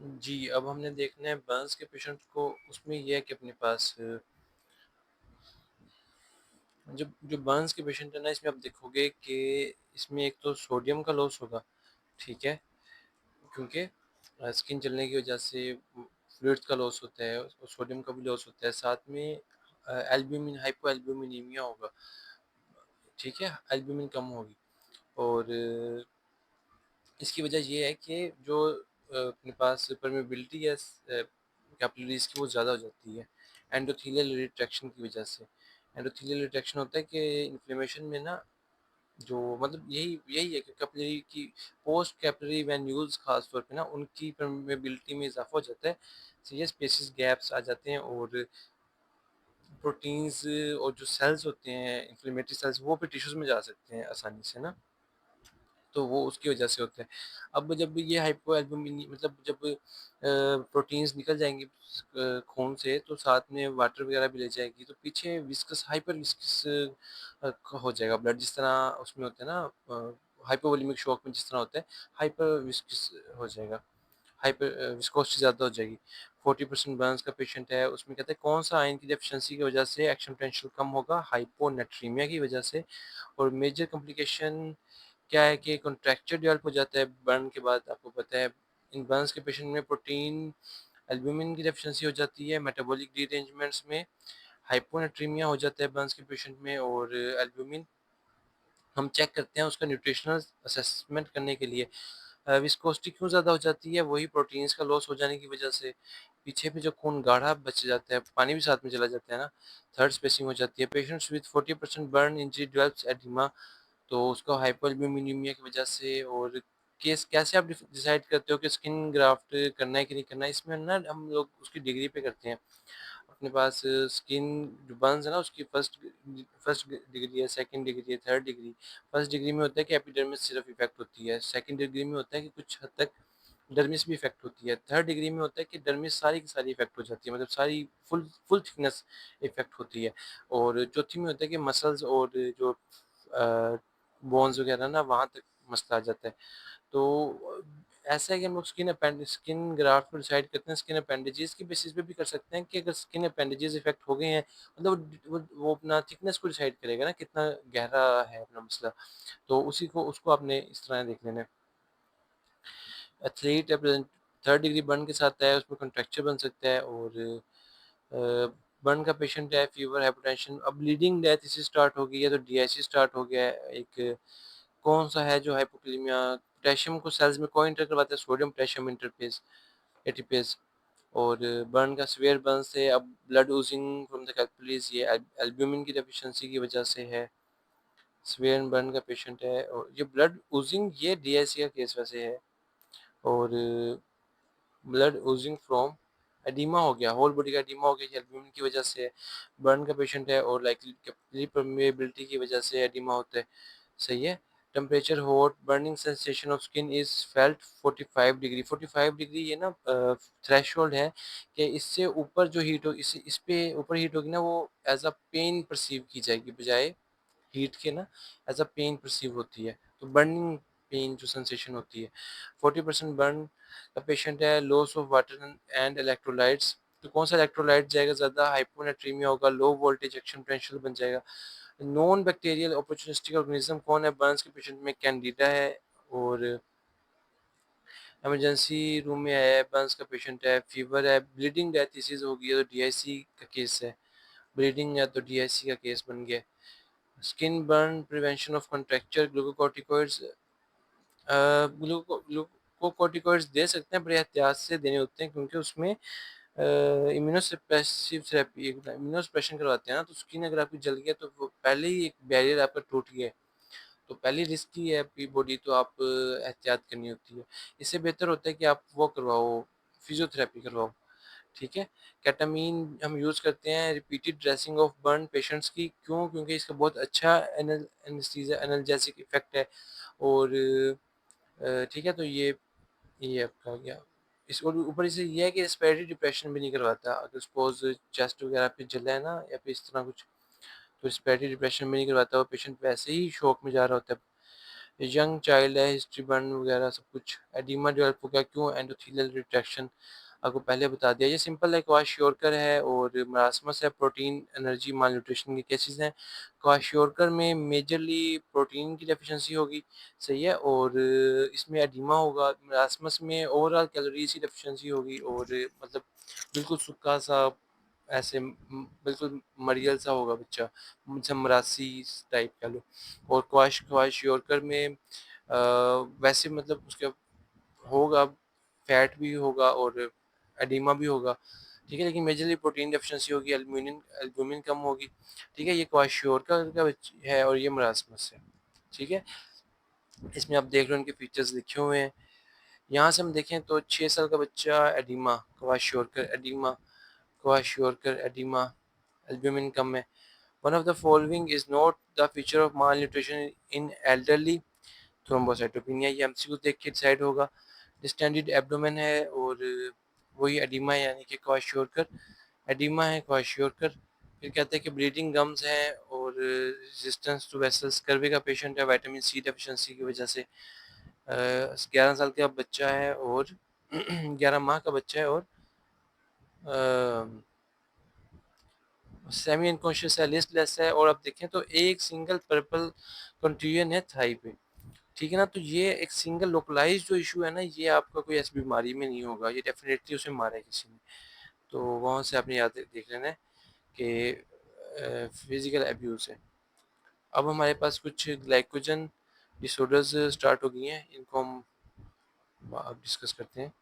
जी, अब हमने देखना है बर्न्स के पेशेंट को। उसमें ये है कि अपने पास जब जो बर्न्स के पेशेंट है ना, इसमें आप देखोगे कि इसमें एक तो सोडियम का लॉस होगा, ठीक है? क्योंकि स्किन जलने की वजह से फ्लूइड्स का लॉस होता है और सोडियम का भी लॉस होता है। साथ में एल्ब्यूमिन हाइपोएल्ब्यूमिनीमिया होगा, ठीक है? एल्ब्यूमिन कम होगी और इसकी वजह ये है कि जो अपने पास परमेबिलिटी है कैपिलरीज़ की, वो ज़्यादा हो जाती है एंडोथेलियल रिट्रैक्शन की वजह से। एंडोथेलियल रिट्रैक्शन होता है कि इन्फ्लेमेशन में ना, जो मतलब यही यही है कि कैपिलरी की पोस्ट कैपिलरी वेन्यूल्स खास तौर पे ना, उनकी परमेबिलिटी में इजाफा हो जाता है। तो ये स्पेसिस गैप्स आ जाते हैं और प्रोटीन्स और जो सेल्स होते हैं इन्फ्लेमेटरी सेल्स, वो भी टिश्यूज़ में जा सकते हैं आसानी से ना। तो वो उसकी वजह से होता है। अब जब ये हाइपोएल्बुमिनी मतलब जब प्रोटीन्स निकल जाएँगी खून से, तो साथ में वाटर वगैरह भी ले जाएगी, तो पीछे विस्कस हाइपर विस्कस हो जाएगा ब्लड, जिस तरह उसमें होता है ना हाइपोवोलेमिक शॉक में जिस तरह होता है, हाइपर विस्कस हो जाएगा। हाइपर विस्कोसिटी ज़्यादा हो जाएगी। 40% बर्न्स का पेशेंट है, उसमें कहते हैं कौन-सा आयरन की डेफिशिएंसी की वजह से एक्शन पोटेंशियल कम होगा? हाइपोनेट्रीमिया की वजह से। और मेजर कॉम्प्लिकेशन क्या है कि कॉन्ट्रैक्चर डेवलप हो जाता है बर्न के बाद, आपको पता है। इन बर्न्स के पेशेंट में प्रोटीन एल्ब्यूमिन की डेफिशिएंसी हो जाती है, मेटाबॉलिक रीअरेंजमेंट्स में हाइपोनेट्रीमिया हो जाता है बर्न्स के पेशेंट में। और एल्ब्यूमिन हम चेक करते हैं उसका न्यूट्रिशनल असेसमेंट करने के लिए। विस्कोसिटी क्यों ज़्यादा हो जाती है? वही प्रोटीन्स का लॉस हो जाने की वजह से। पीछे भी जो खून गाढ़ा बच जाता है, पानी भी साथ में चला जाता है ना, थर्ड स्पेसिंग हो जाती है। Patients with 40% burn injury develops oedema, तो उसको हाइपोएल्ब्यूमिनीमिया की वजह से। और केस कैसे आप डिसाइड करते हो कि स्किन ग्राफ्ट करना है कि नहीं करना है? इसमें ना हम लोग उसकी डिग्री पे करते हैं। अपने पास स्किन जो बर्न्स है ना, उसकी फर्स्ट डिग्री है, सेकंड डिग्री है, थर्ड डिग्री। फर्स्ट डिग्री में होता है कि एपिडर्मिस सिर्फ इफेक्ट होती है। सेकंड डिग्री में होता है कि कुछ हद तक डर्मिस भी इफेक्ट होती है। थर्ड डिग्री में होता है कि डर्मिस सारी की सारी इफेक्ट हो जाती है, मतलब सारी फुल फुल थिकनेस इफेक्ट होती है। और चौथी में होता है कि मसल्स और जो बोन्स वगैरह ना, वहाँ तक मसला आ जाता है। तो ऐसा है कि हम लोग स्किन ग्राफ्ट को डिसाइड करते हैं स्किन अपेंडेजेस की बेसिस पे भी कर सकते हैं कि अगर स्किन अपेंडेजेस इफेक्ट हो गए हैं, मतलब वो अपना थिकनेस को डिसाइड करेगा ना, कितना गहरा है अपना मसला। तो उसी को उसको आपने इस तरह देख लेना है। एथलीट थर्ड डिग्री बर्न के साथ है, उसमें कॉन्ट्रैक्चर बन सकता है। और बर्न का पेशेंट है, फीवर, हाइपरटेंशन, अब ब्लीडिंग डेथ इसी स्टार्ट हो गई है, तो डीआईसी स्टार्ट हो गया है। एक कौन सा है जो हाइपोकालिमिया, पोटेशियम को सेल्स में को इंटर करवाता है, सोडियम पोटेशियम इंटरफेस, एटीपेज। और बर्न का सीवियर बर्न से अब blood Ojing from the capillaries, ये एल्ब्यूमिन की डेफिशिएंसी की वजह से है। सीवियर बर्न का पेशेंट है और ये ब्लड ओजिंग, ये डीआईसी का केस वैसे है। और ब्लड ओजिंग फ्रॉम एडिमा हो गया, होल बॉडी का एडिमा हो गया, ये एल्ब्यूमिन की वजह से है। बर्न का पेशेंट है और लाइकली कैपिलरी परमेबिलिटी की वजह से एडिमा होता है। सही है। Temperature hot, burning sensation of skin is felt 45 degree. 45 degree ये ना थ्रेशोल्ड है कि इससे ऊपर जो हीट हो, इस पे ऊपर हीट होगी ना, वो एज अ पेन परसीव की जाएगी, बजाय हीट के ना एज अ पेन परसीव होती है। तो बर्निंग पेन जो सेंसेशन होती है। 40% बर्न का पेशेंट है, loss of water and electrolytes, तो कौन सा इलेक्ट्रोलाइट जाएगा ज़्यादा? हाइपोनेट्रीमिया होगा, लो वोल्टेज एक्शन पोटेंशियल बन जाएगा। नॉन बैक्टीरियल अपॉर्चुनिस्टिक ऑर्गेनिज्म कौन है बर्न्स के पेशेंट में? कैंडिडा है। और इमरजेंसी रूम में है, बर्न्स का पेशेंट है, फीवर है, ब्लीडिंग डेथ डिसीज हो गई है, तो डीआईसी का केस है। ब्लीडिंग है तो डीआईसी का केस बन गया। Skin burn prevention of contracture, glucocorticoids, glucocorticoids दे सकते हैं, पर एहतियात से देने होते हैं, क्योंकि उसमें इम्यूनोसप्रेसिव थेरेपी, इम्यूनोसप्रेशन करवाते हैं ना, तो स्किन अगर आपकी जल गया तो वो पहले ही एक बैरियर आपका टूट गया है, तो पहली रिस्की है आपकी बॉडी, तो आप एहतियात करनी होती है। इससे बेहतर होता है कि आप वो करवाओ, फिजियोथेरेपी करवाओ, ठीक है। केटामीन हम यूज़ करते हैं repeated dressing of burn patients की, क्यों? क्योंकि इसका बहुत अच्छा एनेस्थीसिया एनाल्जेसिक इफेक्ट है। और ठीक है, तो ये आपका हो गया। इस और ऊपर से ये है कि रेस्पिरेटरी डिप्रेशन भी नहीं करवाता। अगर सपोज़ चेस्ट वगैरह पे जला है ना, या फिर इस तरह कुछ, तो रेस्पिरेटरी डिप्रेशन भी नहीं करवाता, वो पेशेंट वैसे ही शॉक में जा रहा होता है। यंग चाइल्ड है, हिस्ट्री बर्न वगैरह सब कुछ। एडिमा डेवलप हो गया क्यों? एंडोथेलियल रिट्रैक्शन आपको पहले बता दिया। ये सिंपल है, क्वाशियोरकर है और मरासमस है, प्रोटीन एनर्जी माल न्यूट्रिशन के केसेस हैं। क्वाशियोरकर में मेजरली प्रोटीन की डेफिशिएंसी होगी, सही है, और इसमें एडिमा होगा। मरासमस में ओवरऑल कैलोरीज की डेफिशिएंसी होगी और मतलब बिल्कुल सूखा सा, ऐसे बिल्कुल मरियल सा होगा बच्चा, मतलब मरासी टाइप कह लो। और क्वाशियोरकर में वैसे मतलब उसका होगा, फैट भी होगा और एडिमा भी होगा, ठीक है, लेकिन मेजरली प्रोटीन डेफिशिएंसी होगी, एल्यूमिनियम एल्बुमिन कम होगी, ठीक है। ये क्वाशियोरकर का है और ये मरासमस है, ठीक है। इसमें आप देख रहे हो उनके फीचर्स लिखे हुए हैं। यहाँ से हम देखें तो 6 साल का बच्चा oedema, kwashiorkor oedema, kwashiorkor oedema, albumin कम है। One of the following is not the feature of malnutrition in elderly thrombocytopenia. ये एमसीक्यू देख के डिसाइड होगा। डिस्टेंडेड एब्डोमेन है और वही एडिमा है, यानी कि क्वाशियोरकर एडिमा है, क्वाशियोरकर। फिर कहते हैं कि ब्लीडिंग गम्स हैं और रेजिस्टेंस टू वेसल्स, कर्वे का पेशेंट है, विटामिन सी डेफिशिएंसी की वजह से। 11 साल का बच्चा है और 11 माह का बच्चा है और सेमी अनकॉन्शियस है, लिस्टलेस है। और अब देखें तो एक सिंगल पर्पल कंट्यूजन है थाई पे, ठीक है ना। तो ये एक सिंगल लोकलाइज जो इशू है ना, ये आपका कोई ऐसी बीमारी में नहीं होगा, ये डेफिनेटली उसे मारा है किसी ने। तो वहाँ से आपने याद देख लेना है कि फिजिकल एब्यूज़ है। अब हमारे पास कुछ ग्लाइकोजन डिसऑर्डर्स स्टार्ट हो गई हैं, इनको हम अब डिस्कस करते हैं।